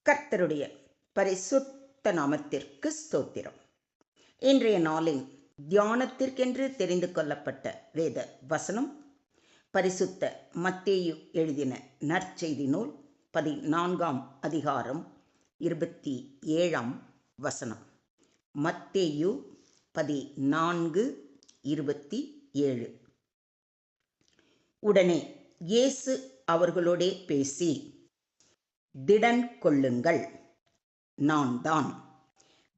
கர்த்தருடைய பரிசுத்த நாமத்திற்கு ஸ்தோத்திரம். இன்றைய நாளின் தியானத்திற்கென்று தெரிந்து கொள்ளப்பட்ட வேத வசனம் பரிசுத்த மத்தேயு எழுதின நற்செய்தி நூல் 14ஆம் அதிகாரம் 27ஆம் வசனம். மத்தேயு 14:27. உடனே இயேசு அவர்களோடே பேசி, திடன் கொள்ளுங்கள், நான் தான்,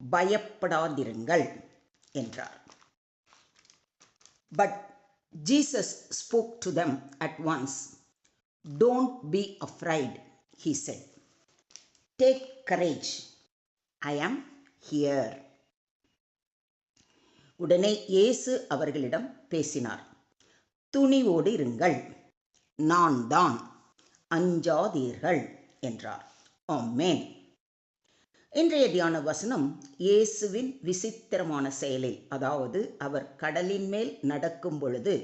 பயப்படாதிருங்கள் என்றார். But Jesus spoke to them at once. Don't be afraid, he said. Take courage, I am here. உடனே இயேசு அவர்களிடம் பேசினார். துணிவோடு இருங்கள், நான் தான், அஞ்சாதீர்கள் என்றார். ஆமென். இன்றைய தியான வசனம் இயேசுவின் விசித்திரமான செயலில், அதாவது அவர் கடலின் மேல் நடக்கும் பொழுது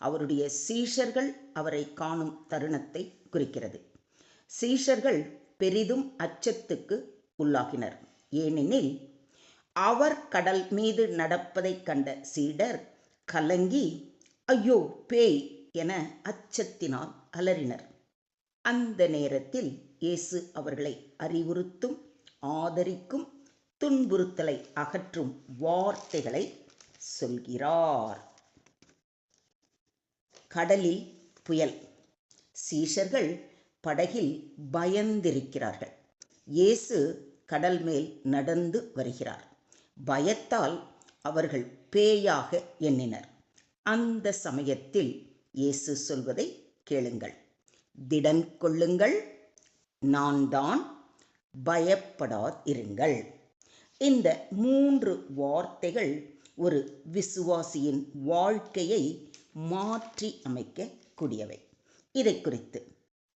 அவருடைய சீஷர்கள் அவரை காணும் தருணத்தை குறிக்கிறது. சீஷர்கள் பெரிதும் அச்சத்துக்கு உள்ளாகினர். ஏனெனில் அவர் கடல் மீது நடப்பதைக் கண்ட சீடர் கலங்கி, ஐயோ பேய் என அச்சத்தினால் அலறினர். அந்த நேரத்தில் இயேசு அவர்களை அறிவுறுத்தும், ஆதரிக்கும், துன்புறுத்தலை அகற்றும் வார்த்தைகளை சொல்கிறார். கடலில் புயல். சீஷர்கள் படகில் பயந்திருக்கிறார்கள். இயேசு கடல் மேல் நடந்து வருகிறார். பயத்தால் அவர்கள் பேயாக எண்ணினர். அந்த சமயத்தில் இயேசு சொல்வதை கேளுங்கள். திடன் கொள்ளுங்கள், நான் தான், பயப்படாதிருங்கள். இந்த 3 வார்த்தைகள் ஒரு விசுவாசியின் வாழ்க்கையை மாற்றி அமைக்கக்கூடியவை. இதை குறித்து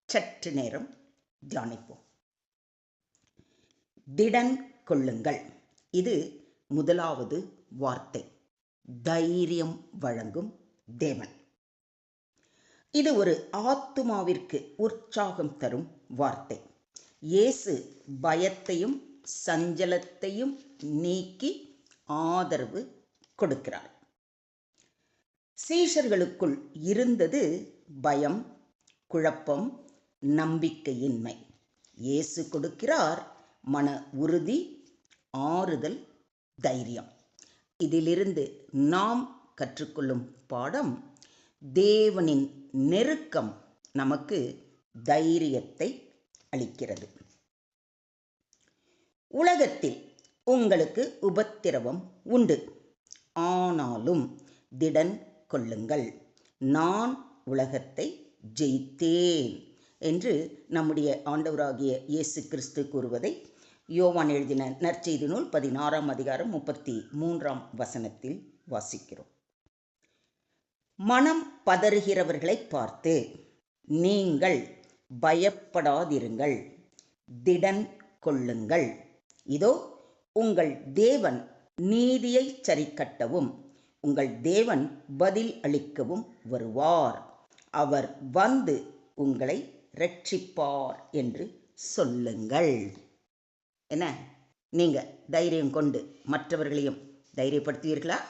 சற்று நேரம் தியானிப்போம். திடன் கொள்ளுங்கள், இது முதலாவது வார்த்தை. தைரியம் வழங்கும் தேவன். இது ஒரு ஆத்துமாவிற்கு உற்சாகம் தரும் வார்த்தை. இயேசு பயத்தையும் சஞ்சலத்தையும் நீக்கி ஆதரவு கொடுக்கிறார். சீஷர்களுக்குள் இருந்தது பயம், குழப்பம், நம்பிக்கையின்மை. இயேசு கொடுக்கிறார் மன உறுதி, ஆறுதல், தைரியம். இதிலிருந்து நாம் கற்றுக்கொள்ளும் பாடம், தேவனின் நெருக்கம் நமக்கு தைரியத்தை அளிக்கிறது. உலகத்தில் உங்களுக்கு உபத்திரவம் உண்டு, ஆனாலும் திடன் கொள்ளுங்கள், நான் உலகத்தை ஜெயித்தேன் என்று நம்முடைய ஆண்டவராகிய இயேசு கிறிஸ்து கூறுவதை யோவான் எழுதின நற்செய்தி நூல் 16ஆம் அதிகாரம் 33ஆம் வசனத்தில் வாசிக்கிறோம். மனம் பதறுகிறவர்களை பார்த்து, நீங்கள் பயப்படாதிருங்கள், திடன் கொள்ளுங்கள், இதோ உங்கள் தேவன் நீதியை சரிக்கட்டவும் உங்கள் தேவன் பதில் அளிக்கவும் வருவார், அவர் வந்து உங்களை இரட்சிப்பார் என்று சொல்லுங்கள். என்ன, நீங்க தைரியம் கொண்டு மற்றவர்களையும் தைரியப்படுத்துவீர்களா?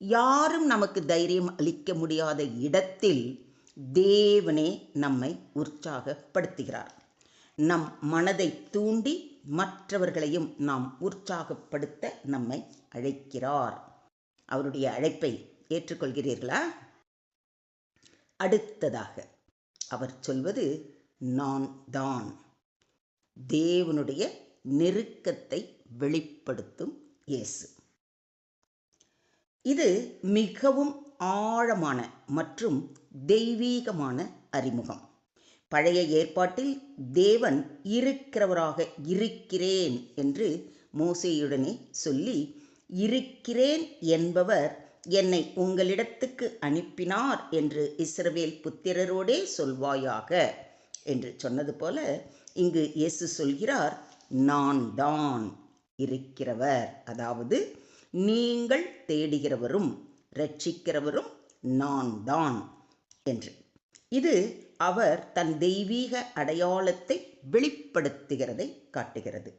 யாரும் நமக்கு தைரியம் அளிக்க முடியாத இடத்தில் தேவனே நம்மை உற்சாகப்படுத்துகிறார். நம் மனதை தூண்டி மற்றவர்களையும் நாம் உற்சாகப்படுத்த நம்மை அழைக்கிறார். அவருடைய அழைப்பை ஏற்றுக்கொள்கிறீர்களா? அடுத்ததாக அவர் சொல்வது, நான் தான். தேவனுடைய நெருக்கத்தை வெளிப்படுத்தும் இயேசு. இது மிகவும் ஆழமான மற்றும் தெய்வீகமான அறிமுகம். பழைய ஏற்பாட்டில் தேவன் இருக்கிறவராக இருக்கிறேன் என்று மோசேயுடனே சொல்லி, இருக்கிறேன் என்பவர் என்னை உங்களிடத்துக்கு அனுப்பினார் என்று இஸ்ரவேல் புத்திரரோடே சொல்வாயாக என்று சொன்னது போல, இங்கு இயேசு சொல்கிறார், நான் தான் இருக்கிறவர். அதாவது நீங்கள் தேடுகிறவரும் இரட்சிக்கிறவரும் நான் தான் என்று. இது அவர் தன் தெய்வீக அடையாளத்தை வெளிப்படுத்துகிறதை காட்டுகிறது.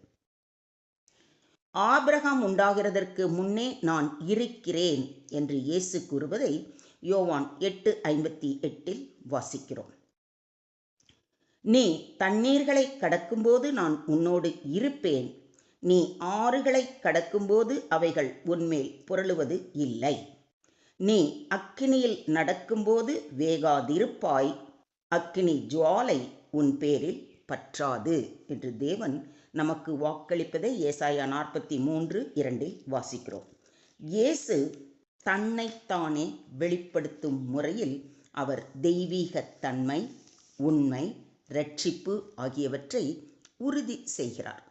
ஆபிரகாம் உண்டாகிறதற்கு முன்னே நான் இருக்கிறேன் என்று இயேசு கூறுவதை யோவான் 8:58 வாசிக்கிறோம். நீ தண்ணீர்களை கடக்கும்போது நான் உன்னோடு இருப்பேன். நீ ஆறுகளை கடக்கும்போது அவைகள் உன்மேல் புரளுவது இல்லை. நீ அக்கினியில் நடக்கும்போது வேகாதிருப்பாய். அக்கினி ஜுவாலை உன் பேரில் பற்றாது என்று தேவன் நமக்கு வாக்களிப்பதை ஏசாயா 43:2 வாசிக்கிறோம். இயேசு தன்னைத்தானே வெளிப்படுத்தும் முறையில் அவர் தெய்வீக தன்மை, உண்மை, இரட்சிப்பு ஆகியவற்றை உறுதி செய்கிறார்.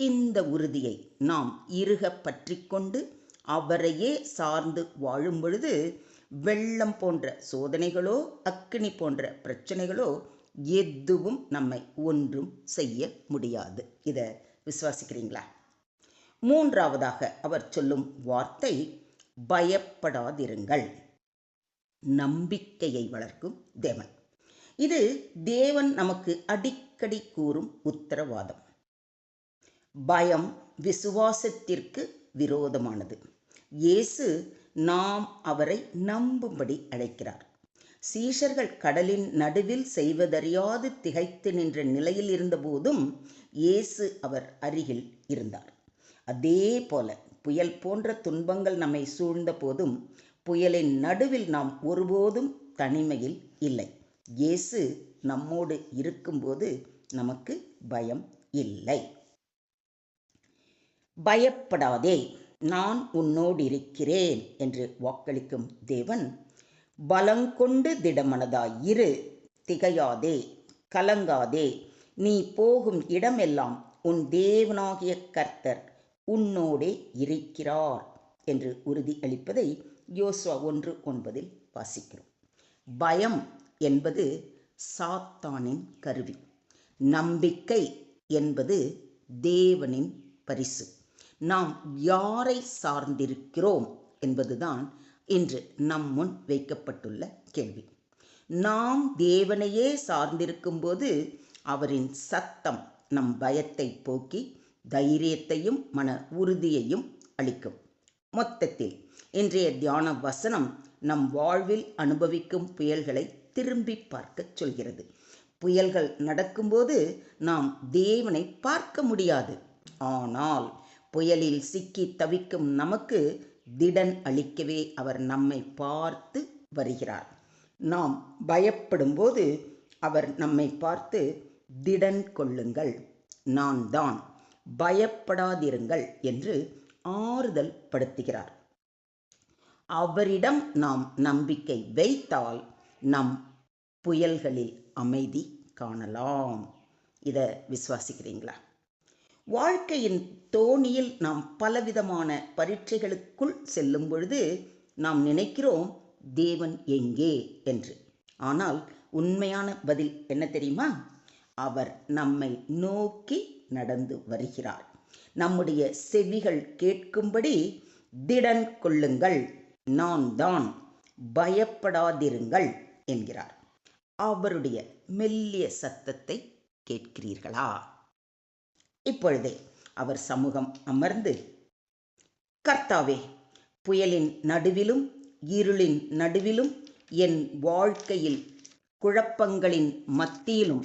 இந்த உறுதியை நாம் இறுக பற்றி கொண்டு அவரையே சார்ந்து வாழும் பொழுது வெள்ளம் போன்ற சோதனைகளோ அக்கினி போன்ற பிரச்சனைகளோ எதுவும் நம்மை ஒன்றும் செய்ய முடியாது. இதை விசுவாசிக்கிறீங்களா? மூன்றாவதாக அவர் சொல்லும் வார்த்தை பயப்படாதிருங்கள். நம்பிக்கையை வளர்க்கும் தேவன். இது தேவன் நமக்கு அடிக்கடி கூறும் உத்தரவாதம். பயம் விசுவாசத்திற்கு விரோதமானது. இயேசு நாம் அவரை நம்பும்படி அழைக்கிறார். சீஷர்கள் கடலின் நடுவில் செய்வதறியாது திகைத்து நின்ற நிலையில் இருந்தபோதும் இயேசு அவர் அருகில் இருந்தார். அதே போல புயல் போன்ற துன்பங்கள் நம்மை சூழ்ந்த போதும் புயலின் நடுவில் நாம் ஒருபோதும் தனிமையில் இல்லை. இயேசு நம்மோடு இருக்கும்போது நமக்கு பயம் இல்லை. பயப்படாதே, நான் உன்னோடு இருக்கிறேன் என்று வாக்களிக்கும் தேவன், பலங்கொண்டு திடமனதாயிரு, திகையாதே, கலங்காதே, நீ போகும் இடமெல்லாம் உன் தேவனாகிய கர்த்தர் உன்னோடே இருக்கிறார் என்று உறுதி அளிப்பதை யோசுவா 1:9 வாசிக்கிறோம். பயம் என்பது சாத்தானின் கருவி. நம்பிக்கை என்பது தேவனின் பரிசு. நாம் யாரை சார்ந்திருக்கிறோம் என்பதுதான் இன்று நம் முன் வைக்கப்பட்டுள்ள கேள்வி. நாம் தேவனையே சார்ந்திருக்கும் போது அவரின் சத்தம் நம் பயத்தை போக்கி தைரியத்தையும் மன உறுதியையும் அளிக்கும். மொத்தத்தில் இன்றைய தியான வசனம் நம் வாழ்வில் அனுபவிக்கும் புயல்களை திரும்பி பார்க்க சொல்கிறது. புயல்கள் நடக்கும்போது நாம் தேவனை பார்க்க முடியாது. ஆனால் புயலில் சிக்கி தவிக்கும் நமக்கு திடன் அளிக்கவே அவர் நம்மை பார்த்து வருகிறார். நாம் பயப்படும்போது அவர் நம்மை பார்த்து திடன் கொள்ளுங்கள், நான் தான், பயப்படாதிருங்கள் என்று ஆறுதல் படுத்துகிறார். அவரிடம் நாம் நம்பிக்கை வைத்தால் நம் புயல்களில் அமைதி காணலாம். இதை விசுவாசிக்கிறீங்களா? வாழ்க்கையின் தோணியில் நாம் பலவிதமான பரீட்சைகளுக்குள் செல்லும் பொழுது நாம் நினைக்கிறோம் தேவன் எங்கே என்று. ஆனால் உண்மையான பதில் என்ன தெரியுமா? அவர் நம்மை நோக்கி நடந்து வருகிறார். நம்முடைய செவிகள் கேட்கும்படி திடன் கொள்ளுங்கள், நான் தான், பயப்படாதிருங்கள் என்கிறார். அவருடைய மெல்லிய சத்தத்தை கேட்கிறீர்களா? இப்பொழுதே அவர் சமூகம் அமர்ந்து, கர்த்தாவே, புயலின் நடுவிலும் இருளின் நடுவிலும் என் வாழ்க்கையில் குழப்பங்களின் மத்தியிலும்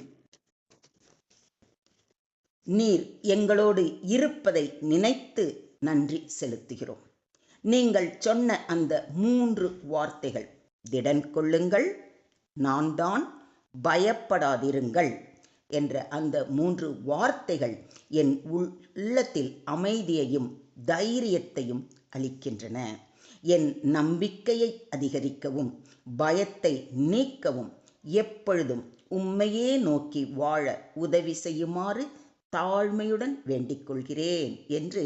நீர் எங்களோடு இருப்பதை நினைத்து நன்றி செலுத்துகிறோம். நீங்கள் சொன்ன அந்த 3 வார்த்தைகள், திடன் கொள்ளுங்கள், நான் தான், பயப்படாதிருங்கள் என்ற அந்த 3 வார்த்தைகள் என் உள்ளத்தில் அமைதியையும் தைரியத்தையும் அளிக்கின்றன. என் நம்பிக்கையை அதிகரிக்கவும் பயத்தை நீக்கவும் எப்பொழுதும் உம்மையே நோக்கி வாழ உதவி செய்யுமாறு தாழ்மையுடன் வேண்டிக் கொள்கிறேன் என்று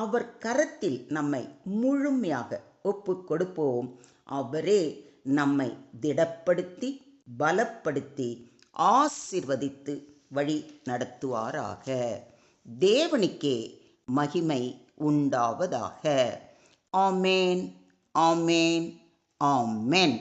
அவர் கரத்தில் நம்மை முழுமையாக ஒப்புக் கொடுப்போம். அவரே நம்மை திடப்படுத்தி பலப்படுத்தி ஆசீர்வதித்து வழி நடத்துவாராக. தேவனுக்கே மகிமை உண்டாவதாக. ஆமேன், ஆமேன், ஆமேன்.